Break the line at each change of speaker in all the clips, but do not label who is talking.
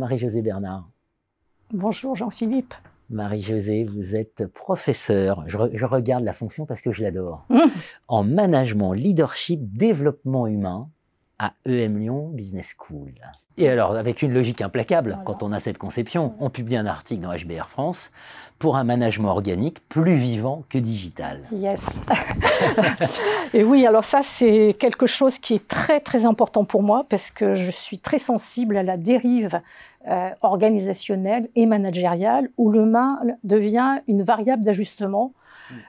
Marie-Josée Bernard.
Bonjour Jean-Philippe.
Marie-Josée, vous êtes professeure, je regarde la fonction parce que je l'adore, en management, leadership, développement humain à EM Lyon Business School. Et alors, avec une logique implacable, voilà. Quand on a cette conception, on publie un article dans HBR France pour un management organique plus vivant que digital.
Yes. Et oui, alors ça, c'est quelque chose qui est très, très important pour moi parce que je suis très sensible à la dérive organisationnelle et managériale où l'humain devient une variable d'ajustement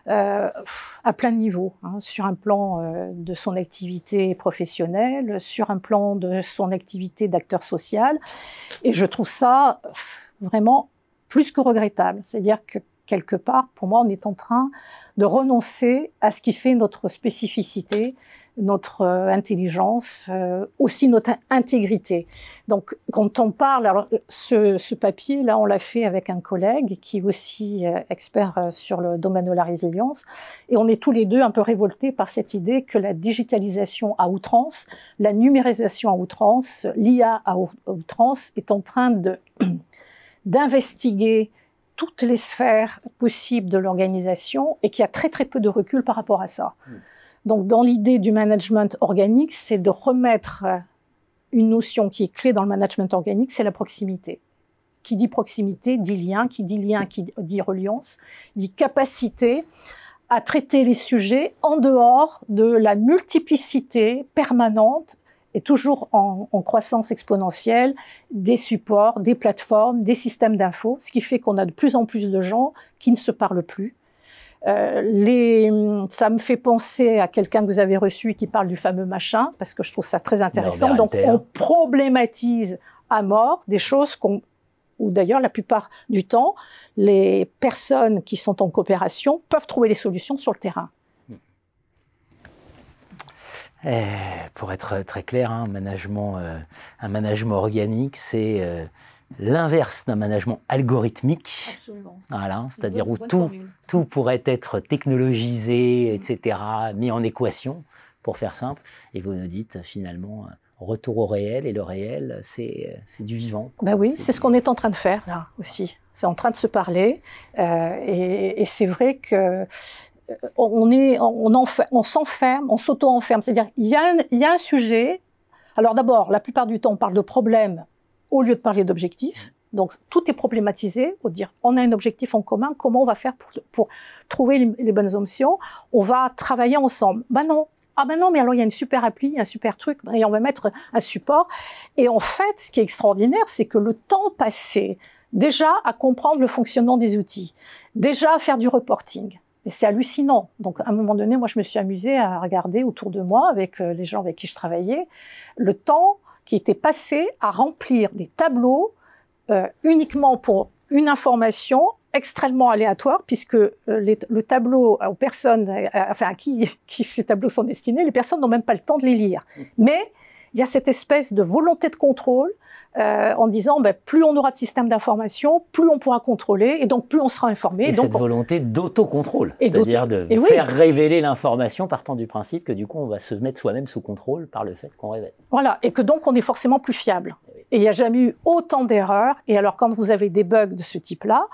à plein de niveaux, hein, sur un plan de son activité professionnelle, sur un plan de son activité d'acteur social. Et je trouve ça vraiment plus que regrettable. C'est-à-dire que quelque part, pour moi, on est en train de renoncer à ce qui fait notre spécificité, notre intelligence, aussi notre intégrité. Donc, quand on parle, alors ce papier-là, on l'a fait avec un collègue qui est aussi expert sur le domaine de la résilience, et on est tous les deux un peu révoltés par cette idée que la digitalisation à outrance, la numérisation à outrance, l'IA à outrance est en train d'investiguer toutes les sphères possibles de l'organisation et qu'il y a très très peu de recul par rapport à ça. Donc, dans l'idée du management organique, c'est de remettre une notion qui est clé dans le management organique, c'est la proximité. Qui dit proximité, dit lien, qui dit reliance, dit capacité à traiter les sujets en dehors de la multiplicité permanente et toujours en croissance exponentielle des supports, des plateformes, des systèmes d'infos, ce qui fait qu'on a de plus en plus de gens qui ne se parlent plus. Ça me fait penser à quelqu'un que vous avez reçu qui parle du fameux machin, parce que je trouve ça très intéressant. Donc, on problématise à mort des choses où d'ailleurs, la plupart du temps, les personnes qui sont en coopération peuvent trouver les solutions sur le terrain.
Pour être très clair, un management organique, c'est l'inverse d'un management algorithmique.
Absolument.
Voilà, c'est-à-dire où tout pourrait être technologisé, etc., mis en équation, pour faire simple. Et vous nous dites finalement, retour au réel, et le réel, c'est du vivant.
Ben oui, c'est ce qu'on est en train de faire là aussi. C'est en train de se parler. Et c'est vrai que on s'enferme, on s'auto-enferme. C'est-à-dire, il y a un sujet. Alors d'abord, la plupart du temps, on parle de problèmes au lieu de parler d'objectifs. Donc, tout est problématisé pour dire, on a un objectif en commun, comment on va faire pour trouver les bonnes options? On va travailler ensemble. Ben non. Ah ben non, mais alors il y a une super appli, un super truc, et on va mettre un support. Et en fait, ce qui est extraordinaire, c'est que le temps passé, déjà à comprendre le fonctionnement des outils, déjà à faire du reporting, et c'est hallucinant. Donc, à un moment donné, moi, je me suis amusée à regarder autour de moi, avec les gens avec qui je travaillais, le temps qui était passé à remplir des tableaux uniquement pour une information extrêmement aléatoire, puisque le tableau aux personnes, enfin à qui ces tableaux sont destinés, les personnes n'ont même pas le temps de les lire. Mais il y a cette espèce de volonté de contrôle en disant plus on aura de systèmes d'information, plus on pourra contrôler, et donc plus on sera informé.
Et donc, cette volonté d'autocontrôle, c'est-à-dire de faire révéler l'information partant du principe que du coup on va se mettre soi-même sous contrôle par le fait qu'on révèle.
Voilà, et que donc on est forcément plus fiable. Et il n'y a jamais eu autant d'erreurs. Et alors, quand vous avez des bugs de ce type-là,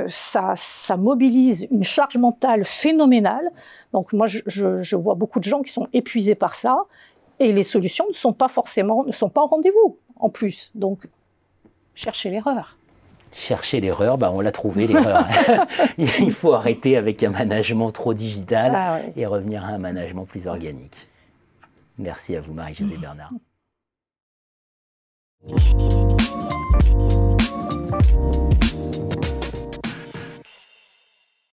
ça mobilise une charge mentale phénoménale. Donc, moi, je vois beaucoup de gens qui sont épuisés par ça. Et les solutions ne sont pas au rendez-vous, en plus. Donc, cherchez l'erreur.
Chercher l'erreur, on l'a trouvé, l'erreur. Il faut arrêter avec un management trop digital et revenir à un management plus organique. Merci à vous, Marie-Josée Bernard.